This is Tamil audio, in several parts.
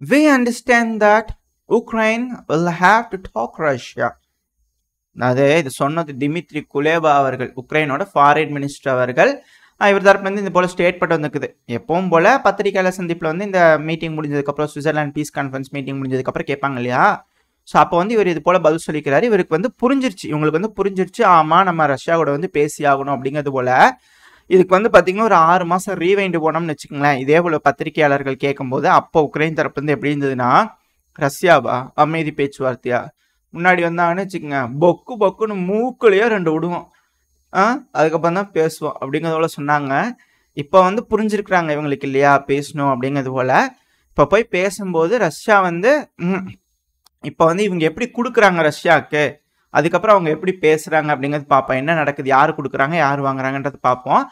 we understand that Ukraine will have to talk Russia. அது இது சொன்னது டிமித்ரி குலேபா அவர்கள், உக்ரைனோட ஃபாரின் மினிஸ்டர் அவர்கள். இவர் தரப்புல இருந்து இந்த போல ஸ்டேட்மெண்ட் வந்துருக்குது. எப்பவும் போல பத்திரிகையாளர் சந்திப்பில் வந்து இந்த மீட்டிங் முடிஞ்சதுக்கப்புறம், சுவிட்சர்லாந்து பீஸ் கான்ஃபரன்ஸ் மீட்டிங் முடிஞ்சதுக்கப்புறம் கேட்பாங்க இல்லையா? ஸோ அப்போ வந்து இவர் இது போல பதில் சொல்லிக்கிறாரு. இவருக்கு வந்து புரிஞ்சிருச்சு, இவங்களுக்கு வந்து புரிஞ்சிருச்சு, ஆமா நம்ம ரஷ்யாவோட வந்து பேசி ஆகணும் அப்படிங்கிறது போல. இதுக்கு வந்து பார்த்தீங்கன்னா ஒரு 6 மாதம் ரீவைண்டு போனோம்னு வச்சுக்கோங்களேன். இதே போல பத்திரிகையாளர்கள் கேட்கும்போது அப்போ உக்ரைன் தரப்பு வந்து எப்படி இருந்ததுன்னா, ரஷ்யாவா அமைதி பேச்சுவார்த்தையா, முன்னாடி வந்தாங்கன்னு வச்சுக்கோங்க, பொக்கு பொக்குன்னு மூக்குலையோ 2 விடுவோம், அதுக்கப்புறம் தான் பேசுவோம் அப்படிங்கிறது போல சொன்னாங்க. இப்போ வந்து புரிஞ்சிருக்கிறாங்க இவங்களுக்கு இல்லையா பேசணும் அப்படிங்கிறது போல. இப்போ போய் பேசும்போது ரஷ்யா வந்து இப்போ வந்து இவங்க எப்படி கொடுக்குறாங்க ரஷ்யாவுக்கு, அதுக்கப்புறம் அவங்க எப்படி பேசுகிறாங்க அப்படிங்கிறது பார்ப்போம். என்ன நடக்குது, யார் கொடுக்குறாங்க யார் வாங்குறாங்கன்றது பார்ப்போம்.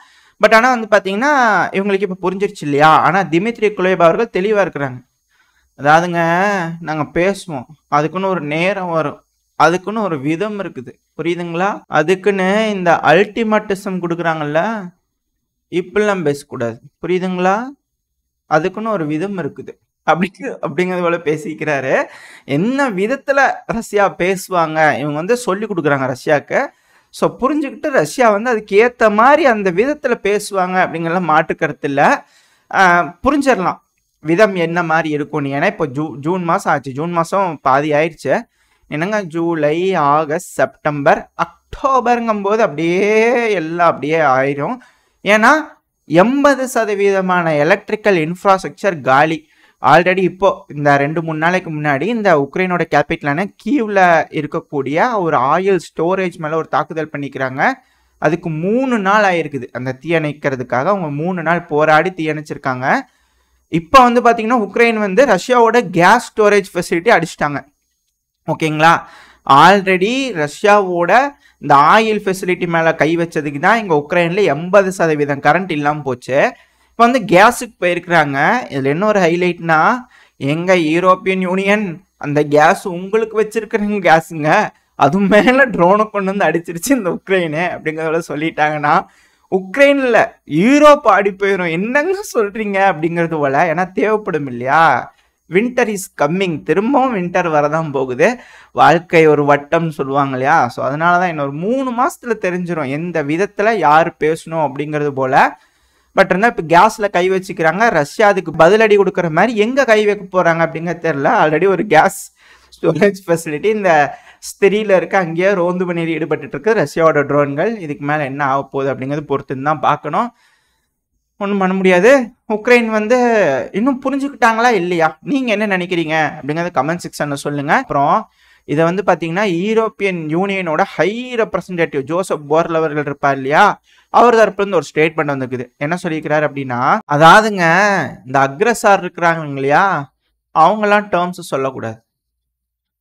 பட் ஆனால் வந்து பார்த்தீங்கன்னா இவங்களுக்கு இப்போ புரிஞ்சிருச்சு இல்லையா? ஆனால் டிமித்ரி குலேபா அவர்கள் தெளிவாக இருக்கிறாங்க. அதாவதுங்க, நாங்கள் பேசுவோம், அதுக்குன்னு ஒரு நேரம் வரும், அதுக்குன்னு ஒரு விதம் இருக்குது, புரியுதுங்களா? அதுக்குன்னு இந்த அல்டிமேட்டிசம் கொடுக்குறாங்கல்ல, இப்பெல்லாம் பேசக்கூடாது, புரியுதுங்களா? அதுக்குன்னு ஒரு விதம் இருக்குது அப்படிங்கிறது போல பேசிக்கிறாரு. என்ன விதத்தில் ரஷ்யா பேசுவாங்க இவங்க வந்து சொல்லி கொடுக்குறாங்க ரஷ்யாவுக்கு. ஸோ புரிஞ்சுக்கிட்டு ரஷ்யா வந்து அதுக்கு ஏற்ற மாதிரி அந்த விதத்தில் பேசுவாங்க அப்படிங்கிற மாற்று கருத்து இல்லை. புரிஞ்சிடலாம் விதம் என்ன மாதிரி இருக்கும்னு. ஏன்னா இப்போ ஜூன் மாதம் ஆச்சு, ஜூன் மாதம் பாதி ஆயிடுச்சு. என்னங்க, ஜூலை, ஆகஸ்ட், செப்டம்பர், அக்டோபருங்கும்போது அப்படியே எல்லாம் அப்படியே ஆயிரும். ஏன்னா 80% எலக்ட்ரிக்கல் இன்ஃப்ராஸ்ட்ரக்சர் காலி. ஆல்ரெடி இப்போ இந்த 2-3 நாளைக்கு முன்னாடி இந்த உக்ரைனோட கேபிட்டலான கீவ்ல இருக்கக்கூடிய ஒரு ஆயில் ஸ்டோரேஜ் மேலே ஒரு தாக்குதல் பண்ணிக்கிறாங்க. அதுக்கு 3 நாள் ஆயிருக்குது. அந்த தீயணைக்கிறதுக்காக அவங்க 3 நாள் போராடி தீயணைச்சிருக்காங்க. இப்போ வந்து பார்த்தீங்கன்னா உக்ரைன் வந்து ரஷ்யாவோட கேஸ் ஸ்டோரேஜ் ஃபெசிலிட்டி அடிச்சிட்டாங்க. ஓகேங்களா? ஆல்ரெடி ரஷ்யாவோட இந்த ஆயில் ஃபெசிலிட்டி மேலே கை வச்சதுக்கு தான் இங்கே உக்ரைனில் 80% கரண்ட் இல்லாமல் போச்சு. இப்போ வந்து கேஸுக்கு போயிருக்கிறாங்க. இதில் என்ன ஒரு ஹைலைட்னா, எங்கள் யூரோப்பியன் யூனியன் அந்த கேஸ் உங்களுக்கு வச்சிருக்கிறங்க கேஸுங்க, அது மேலே ட்ரோனை கொண்டு வந்து அடிச்சிருச்சு இந்த உக்ரைனு அப்படிங்கிறத சொல்லிட்டாங்கன்னா, உக்ரைனில் யூரோப் ஆடி போயிடும். என்னங்க சொல்கிறீங்க அப்படிங்கிறது போல. ஏன்னா தேவைப்படும் இல்லையா? வின்டர் இஸ் கம்மிங், திரும்பவும் வின்டர் வரதான் போகுது. வாழ்க்கை ஒரு வட்டம்னு சொல்லுவாங்க இல்லையா? ஸோ அதனால தான் இன்னொரு 3 மாதத்தில் தெரிஞ்சிடும் எந்த விதத்தில் யார் பேசணும் அப்படிங்கிறது போல். பட் இருந்தால் இப்போ கேஸில் கை வச்சுக்கிறாங்க. ரஷ்யா அதுக்கு பதிலடி கொடுக்குற மாதிரி எங்கே கை வைக்க போகிறாங்க அப்படிங்கிறது தெரில. ஆல்ரெடி ஒரு கேஸ் ஸ்டோரேஜ் ஃபெசிலிட்டி இந்த ஸ்திரியில் இருக்க அங்கேயே ரோந்து பண்ணி ஈடுபட்டு இருக்கு ரஷ்யாவோட ட்ரோன்கள். இதுக்கு மேலே என்ன ஆக போகுது அப்படிங்கிறது பொறுத்துன்னு தான் பார்க்கணும். ஒன்றும் பண்ண முடியாது. உக்ரைன் வந்து இன்னும் புரிஞ்சுக்கிட்டாங்களா இல்லையா, நீங்கள் என்ன நினைக்கிறீங்க அப்படிங்கிறத கமெண்ட் செக்ஷனில் சொல்லுங்கள். அப்புறம் இதை வந்து பார்த்தீங்கன்னா யூரோப்பியன் யூனியனோட ஹை ரெப்ரசன்டேட்டிவ் ஜோசப் போர்ல் அவர்கள் இருப்பார் இல்லையா, அவர் தரப்புலேருந்து ஒரு ஸ்டேட்மெண்ட் வந்துருக்குது. என்ன சொல்லியிருக்கிறாரு அப்படின்னா, அதாவதுங்க இந்த அக்ரஸார் இருக்கிறாங்க இல்லையா, அவங்களாம் டேர்ம்ஸ் சொல்லக்கூடாது.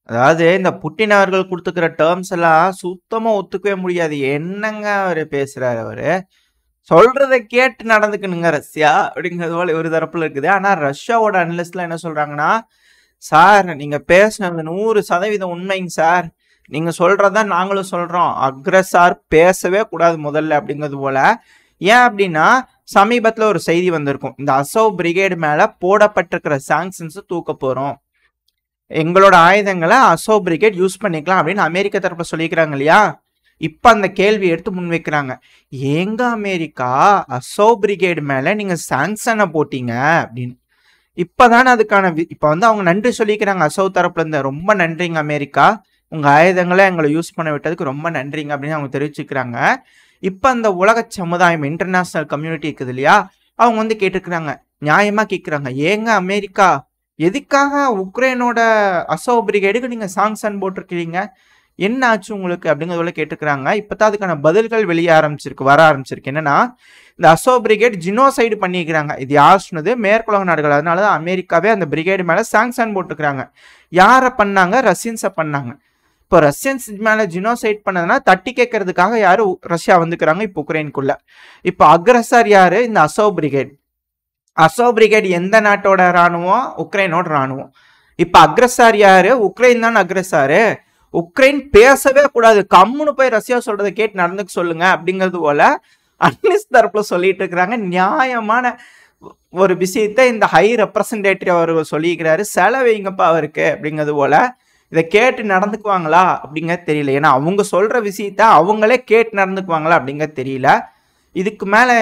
அதாவது இந்த புட்டின் அவர்கள் கொடுத்துக்கிற டேர்ம்ஸ் எல்லாம் சுத்தமாக ஒத்துக்கவே முடியாது. என்னங்க அவர் பேசுகிறார், அவர் சொல்றதை கேட்டு நடந்துக்கணுங்க ரஷ்யா அப்படிங்கிறது போல ஒரு தரப்புல இருக்குது. ஆனால் ரஷ்யாவோட அனலிஸ்ட்லாம் என்ன சொல்றாங்கன்னா, சார் நீங்க பேசுனது 100% உண்மைங்க சார், நீங்க சொல்றதான் நாங்களும் சொல்றோம், அக்ரஸார் பேசவே கூடாது முதல்ல அப்படிங்கிறது போல. ஏன் அப்படின்னா சமீபத்தில் ஒரு செய்தி வந்திருக்கும், இந்த அசோவ் பிரிகேடு மேல போடப்பட்டிருக்கிற சாங்ஷன்ஸ் தூக்க போறோம், எங்களோட ஆயுதங்களை அசோவ் பிரிகேட் யூஸ் பண்ணிக்கலாம் அப்படின்னு அமெரிக்க தரப்புல சொல்லிக்கிறாங்க இல்லையா. இப்போ அந்த கேள்வி எடுத்து முன்வைக்கிறாங்க, எங்க அமெரிக்கா அசோவ் பிரிகேடு மேலே நீங்கள் சாங்ஷனை போட்டீங்க அப்படின்னு. இப்போ தானே அதுக்கான இப்போ வந்து அவங்க நன்றி சொல்லிக்கிறாங்க அசோவ் தரப்புலேருந்து. ரொம்ப நன்றிங்க அமெரிக்கா, உங்கள் ஆயுதங்களை எங்களை யூஸ் பண்ண விட்டதுக்கு ரொம்ப நன்றிங்க அப்படின்னு அவங்க தெரிவிச்சுக்கிறாங்க. இப்போ அந்த உலக சமுதாயம் இன்டர்நேஷ்னல் கம்யூனிட்டி இருக்குது இல்லையா, அவங்க வந்து கேட்டுக்கிறாங்க, நியாயமாக கேட்குறாங்க, ஏங்க அமெரிக்கா எதுக்காக உக்ரைனோட அசோவ் பிரிகேடுக்கு நீங்கள் சாங்ஷன் போட்டிருக்கிறீங்க, என்ன ஆச்சு உங்களுக்கு அப்படிங்கிறத கேட்டுக்கிறாங்க. இப்போ தான் அதுக்கான பதில்கள் வர ஆரம்பிச்சிருக்கு. என்னன்னா, இந்த அசோவ் பிரிகேட் ஜினோசைடு பண்ணிக்கிறாங்க. இது யார் சொன்னது? மேற்குலக நாடுகள். அதனால தான் அமெரிக்காவே அந்த பிரிகேடு மேலே சாங்ஷன் போட்டுக்கிறாங்க. யாரை பண்ணாங்க? ரஷ்யன்ஸை பண்ணாங்க. இப்போ ரஷ்யன்ஸ் மேலே ஜினோசைட் பண்ணதுன்னா தட்டி கேட்கறதுக்காக யாரு ரஷ்யா வந்துக்கிறாங்க இப்போ உக்ரைனுக்குள்ள. இப்போ அக்ரஸர் யாரு? இந்த அசோவ் பிரிகேட். அசோவ் பிரிகேட் எந்த நாட்டோட ராணுவம்? உக்ரைனோட ராணுவம். இப்போ அக்ரஸர் யாரு? உக்ரைன் தான் அக்ரஸாரு. உக்ரைன் பேசவே கூடாது, கம்முன்னு போய் ரஷ்யா சொல்றதை கேட்டு நடந்துக்க சொல்லுங்க அப்படிங்கிறது போல அட்லீஸ்ட் தரப்புல சொல்லிட்டு இருக்கிறாங்க. நியாயமான ஒரு விஷயத்தை இந்த ஹை ரெப்ரசன்டேட்டிவ் அவர்கள் சொல்லியிருக்கிறாரு, செலவைங்கப்பா அவருக்கு அப்படிங்கிறது போல. இதை கேட்டு நடந்துக்குவாங்களா அப்படிங்கிறது தெரியல. ஏன்னா அவங்க சொல்ற விஷயத்த அவங்களே கேட்டு நடந்துக்குவாங்களா அப்படிங்கிறது தெரியல. இதுக்கு மேலே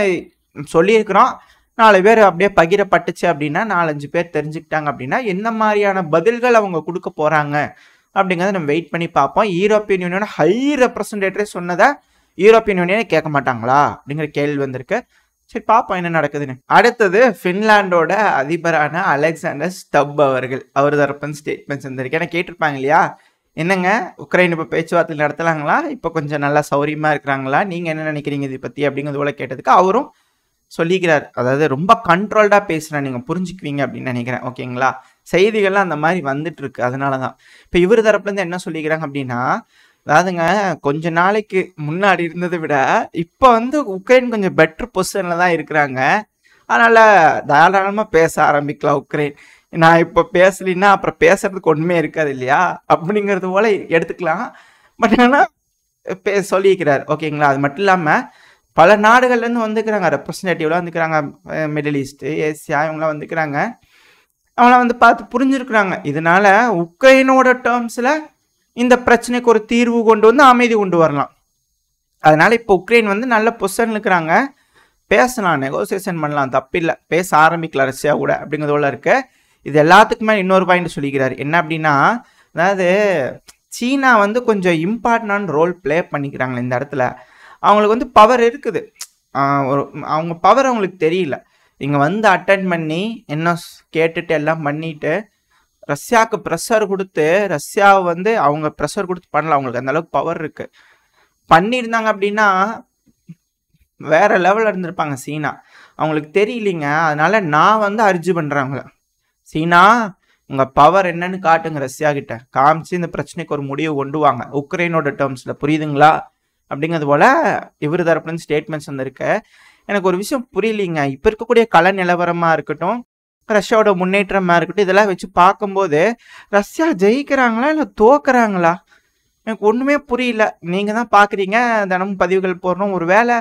சொல்லியிருக்கிறோம், 4 பேர் அப்படியே பகிரப்பட்டுச்சு அப்படின்னா, 4-5 பேர் தெரிஞ்சுக்கிட்டாங்க அப்படின்னா, என்ன மாதிரியான பதில்கள் அவங்க கொடுக்க போறாங்க அப்படிங்கிறத நம்ம வெயிட் பண்ணி பார்ப்போம். யூரோப்பியன் யூனியனோட ஹை ரெப்ரசன்டேட்டிவ் சொன்னதை யூரோப்பியன் யூனியனே கேட்க மாட்டாங்களா அப்படிங்கிற கேள்வி வந்திருக்கு. சரி பார்ப்போம் என்ன நடக்குதுன்னு. அடுத்தது ஃபின்லாண்டோட அதிபரான அலெக்சாண்டர் ஸ்டப் அவர்கள், அவர் தரப்புன்னு ஸ்டேட்மெண்ட்ஸ் வந்திருக்கு. ஏன்னா கேட்டிருப்பாங்க இல்லையா, என்னங்க உக்ரைன் இப்போ பேச்சுவார்த்தை நடத்தலாங்களா, இப்போ கொஞ்சம் நல்லா சௌரியமா இருக்கிறாங்களா, நீங்க என்ன நினைக்கிறீங்க இதை பத்தி அப்படிங்கிறது போல கேட்டதுக்கு அவரும் சொல்லிக்கிறார். அதாவது ரொம்ப கண்ட்ரோல்டா பேசுறேன், நீங்க புரிஞ்சுக்குவீங்க அப்படின்னு நினைக்கிறேன். ஓகேங்களா, செய்திகள்லாம் அந்த மாதிரி வந்துட்டு இருக்கு. அதனாலதான் இப்ப இவர் தரப்புல இருந்து என்ன சொல்லிக்கிறாங்க அப்படின்னா, அதாவதுங்க கொஞ்ச நாளைக்கு முன்னாடி இருந்ததை விட இப்போ வந்து உக்ரைன் கொஞ்சம் பெட்டர் பொசிஷன்ல தான் இருக்கிறாங்க. அதனால தாராளமா பேச ஆரம்பிக்கலாம் உக்ரைன். நான் இப்போ பேசலின்னா அப்புறம் பேசுறதுக்கு ஒண்ணுமே இருக்காது இல்லையா அப்படிங்கிறது போல எடுத்துக்கலாம். பட் ஆனால் சொல்லிக்கிறார். ஓகேங்களா, அது மட்டும் இல்லாம பல நாடுகள்ல இருந்து வந்துக்கிறாங்க, ரெப்ரஸன்டேட்டிவ்லாம் வந்துக்கிறாங்க, மிடில் ஈஸ்ட், ஏசியா, இவங்களாம் வந்துக்கிறாங்க. அவங்களாம் வந்து பார்த்து புரிஞ்சிருக்கிறாங்க, இதனால உக்ரைனோட டேர்ம்ஸ்ல இந்த பிரச்சனைக்கு ஒரு தீர்வு கொண்டு வந்து அமைதி கொண்டு வரலாம். அதனால இப்போ உக்ரைன் வந்து நல்ல பொசிஷன்ல இருக்கிறாங்க, பேசலாம், நெகோசியேஷன் பண்ணலாம், தப்பில்லை, பேச ஆரம்பிக்கலாம் ரஷ்யா கூட அப்படிங்கிறதோட இருக்கு. இது எல்லாத்துக்குமே இன்னொரு பாயிண்ட் சொல்லிக்கிறாரு, என்ன அப்படின்னா, அதாவது சீனா வந்து கொஞ்சம் இம்பார்ட்டன்டான ரோல் பிளே பண்ணிக்கிறாங்க இந்த இடத்துல. அவங்களுக்கு வந்து பவர் இருக்குது, அவங்க பவர் அவங்களுக்கு தெரியல. இங்கே வந்து அட்டென்ட் பண்ணி என்ன கேட்டுட்டு எல்லாம் பண்ணிட்டு ரஷ்யாவுக்கு ப்ரெஷர் கொடுத்து, ரஷ்யாவை வந்து அவங்க ப்ரெஷர் கொடுத்து பண்ணலாம், அவங்களுக்கு அந்த அளவுக்கு பவர் இருக்கு. பண்ணியிருந்தாங்க அப்படின்னா வேற லெவலில் இருந்திருப்பாங்க சீனா. அவங்களுக்கு தெரியலிங்க, அதனால நான் வந்து அர்ஜி பண்ணுறாங்களே, சீனா உங்கள் பவர் என்னன்னு காட்டுங்க, ரஷ்யா கிட்ட காமிச்சு இந்த பிரச்சனைக்கு ஒரு முடிவு கொண்டு வாங்க உக்ரைனோட டேர்ம்ஸில், புரியுதுங்களா அப்படிங்கிறது போல இவர் தரப்புலேருந்து ஸ்டேட்மெண்ட்ஸ் வந்திருக்கு. எனக்கு ஒரு விஷயம் புரியலிங்க, இப்போ இருக்கக்கூடிய கள நிலவரமாக இருக்கட்டும், ரஷ்யாவோட முன்னேற்றமாக இருக்கட்டும், இதெல்லாம் வச்சு பார்க்கும்போது ரஷ்யா ஜெயிக்கிறாங்களா இல்லை தோக்குறாங்களா எனக்கு ஒன்றுமே புரியல. நீங்கள் தான் பார்க்குறீங்க, தினமும் பதிவுகள் போடுறோம், ஒரு வேளை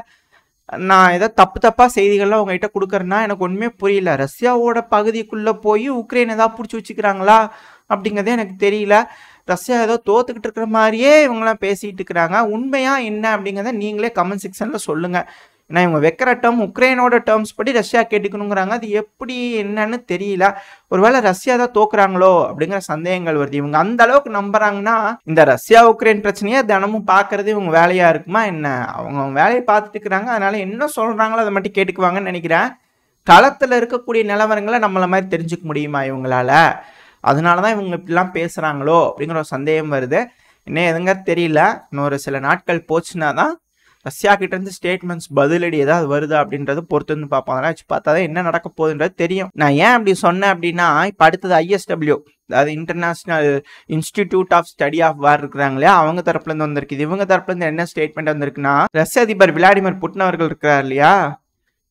நான் ஏதோ தப்பாக செய்திகள்லாம் உங்ககிட்ட கொடுக்குறேன்னா எனக்கு ஒன்றுமே புரியல. ரஷ்யாவோட பகுதிக்குள்ளே போய் உக்ரைன் ஏதாவது பிடிச்சி வச்சுக்கிறாங்களா அப்படிங்கிறதே எனக்கு தெரியல. ரஷ்யா ஏதோ தோத்துக்கிட்டு இருக்கிற மாதிரியே இவங்களாம் பேசிகிட்டு இருக்கிறாங்க. உண்மையா என்ன அப்படிங்கிறத நீங்களே கமெண்ட் செக்ஷனில் சொல்லுங்கள். ஏன்னா இவங்க வைக்கிற டேர்ம் உக்ரைனோட டேர்ம்ஸ் படி ரஷ்யா கேட்டுக்கணுங்கிறாங்க, அது எப்படி என்னன்னு தெரியல. ஒருவேளை ரஷ்யா தான் தோக்குறாங்களோ அப்படிங்கிற சந்தேகங்கள் வருது. இவங்க அந்த அளவுக்கு நம்புறாங்கன்னா இந்த ரஷ்யா உக்ரைன் பிரச்சனையை தினமும் பார்க்கறது இவங்க வேலையா இருக்குமா என்ன? அவங்க வேலையை பார்த்துட்டு இருக்கிறாங்க, அதனால என்ன சொல்றாங்களோ அதை மட்டும் கேட்டுக்குவாங்கன்னு நினைக்கிறேன். களத்தில் இருக்கக்கூடிய நிலவரங்களை நம்மள மாதிரி தெரிஞ்சுக்க முடியுமா இவங்களால? அதனாலதான் இவங்க இப்படிலாம் பேசுறாங்களோ அப்படிங்கிற ஒரு சந்தேகம் வருது. இன்னும் எதுங்க தெரியல, இன்னொரு சில நாட்கள் போச்சுன்னா தான் ரஷ்யா கிட்ட இருந்து ஸ்டேட்மெண்ட்ஸ் பதிலடி ஏதாவது வருதா அப்படின்றது பொறுத்து வந்து பார்ப்போம். அதெல்லாம் வச்சு பார்த்தா தான் என்ன நடக்க போகுதுன்றது தெரியும். நான் ஏன் அப்படி சொன்னேன் அப்படின்னா, இப்போ அடுத்தது ISW, அதாவது international institute of study of war இருக்கிறாங்க இல்லையா, அவங்க தரப்புல இருந்து வந்திருக்கு. இவங்க தரப்புல இருந்து என்ன ஸ்டேட்மெண்ட் வந்திருக்குன்னா, ரஷ்ய அதிபர் விளாடிமிர் புட்டின் அவர்கள் இருக்கிறார் இல்லையா,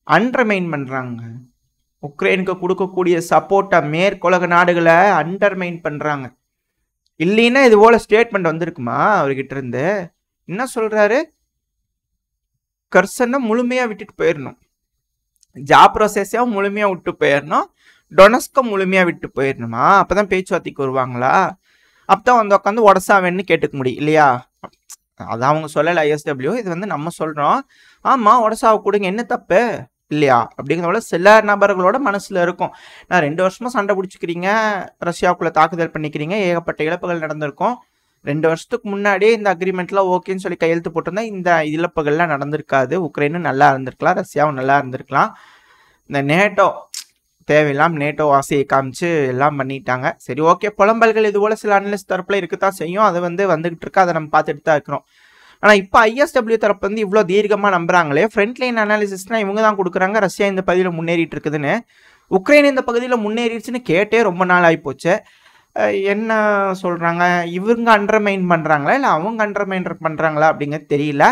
அண்டர்மைன் பண்றாங்க, உக்ரைனுக்கு கொடுக்கக்கூடிய சப்போர்ட்டை மேற்குலக நாடுகளை அண்டர்மைன் பண்றாங்க. இல்லைன்னா இது போல ஸ்டேட்மெண்ட் வந்திருக்குமா அவர்கிட்ட இருந்து? என்ன சொல்றாரு, கர்சனை முழுமையா விட்டுட்டு போயிடணும், ஜாப்ரோசேஸையும் முழுமையா விட்டு போயிடணும், டொனஸ்கை முழுமையா விட்டு போயிடணுமா, அப்பதான் பேச்சுவார்த்தைக்கு வருவாங்களா? அப்பதான் வந்து உட்காந்து உடசாவேன்னு கேட்டுக்க முடியும் இல்லையா? அது அவங்க சொல்லலை ISW, இது வந்து நம்ம சொல்றோம். ஆமா, உடசாவை கொடுங்க, என்ன தப்பு இல்லையா அப்படிங்கிறத சில நபர்களோட மனசுல இருக்கும். நான் 2 வருஷமா சண்டை பிடிச்சிக்கிறீங்க, ரஷ்யாவுக்குள்ள தாக்குதல் பண்ணிக்கிறீங்க, ஏகப்பட்ட இழப்புகள் நடந்திருக்கும். 2 வருஷத்துக்கு முன்னாடியே இந்த அக்ரிமெண்ட்லாம் ஓகேன்னு சொல்லி கையெழுத்து போட்டிருந்தா இந்த இழப்புகள்லாம் நடந்திருக்காது, உக்ரைனும் நல்லா இருந்திருக்கலாம், ரஷ்யாவும் நல்லா இருந்திருக்கலாம். இந்த நேட்டோ தேவையில்லாமல் நேட்டோ ஆசையை காமிச்சு எல்லாம் பண்ணிட்டாங்க. சரி ஓகே, புலம்பல்கள் இது போல சில அனலிஸ்ட் தரப்புல இருக்குதான் செய்யும், அது வந்து வந்துகிட்டு இருக்கு, அதை நம்ம பார்த்துட்டு தான் இருக்கிறோம். ஆனால் இப்போ ISW தரப்பு வந்து இவ்வளோ தீர்க்கமாக நம்புறாங்களே, ஃப்ரண்ட்லைன் அனாலிசிஸ்னால் இவங்க தான் கொடுக்குறாங்க, ரஷ்யா இந்த பகுதியில் முன்னேறிட்டு இருக்குதுன்னு. உக்ரைன் இந்த பகுதியில் முன்னேறிடுச்சுன்னு கேட்டே ரொம்ப நாள் ஆகிப்போச்சு. என்ன சொல்கிறாங்க, இவங்க அண்டர்மைன் பண்ணுறாங்களா இல்லை அவங்க அண்டர்மைன் பண்ணுறாங்களா அப்படிங்கிறது தெரியல.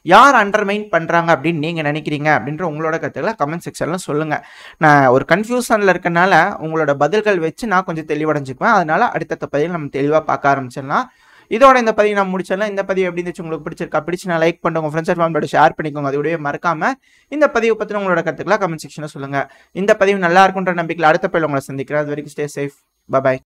யார் அண்டர்மைன் பண்ணுறாங்க அப்படின்னு நீங்கள் நினைக்கிறீங்க அப்படின்ற உங்களோட கருத்துக்களை கமெண்ட் செக்ஷனில் சொல்லுங்கள். நான் ஒரு கன்ஃபியூஷனில் இருக்கனால உங்களோட பதில்கள் வச்சு நான் கொஞ்சம் தெளிவடைஞ்சுக்குவேன். அதனால் அடுத்தடுத்த பதில் நம்ம தெளிவாக பார்க்க ஆரம்பிச்சிடலாம். இதோட இந்த பதிவு நான் முடிச்சிடலாம். இந்த பதிவு எப்படி இருந்துச்சு, உங்களுக்கு பிடிச்சிருக்கா? பிடிச்சி நான் லைக் பண்ணுங்க, உங்க ஃப்ரெண்ட்ஸ் அண்ட் ஃபேமிலியோட ஷேர் பண்ணிக்கோங்க. அதோடய மறக்காம இந்த பதிவு பற்றின உங்களோட கருத்துக்களை கமெண்ட் செக்ஷனில் சொல்லுங்க. இந்த பதிவு நல்லா இருக்குன்ற நம்பிக்கையில் அடுத்த பதிவில் உங்களை சந்திக்கிறேன். அது வரைக்கும் ஸ்டே சேஃப். பாய்.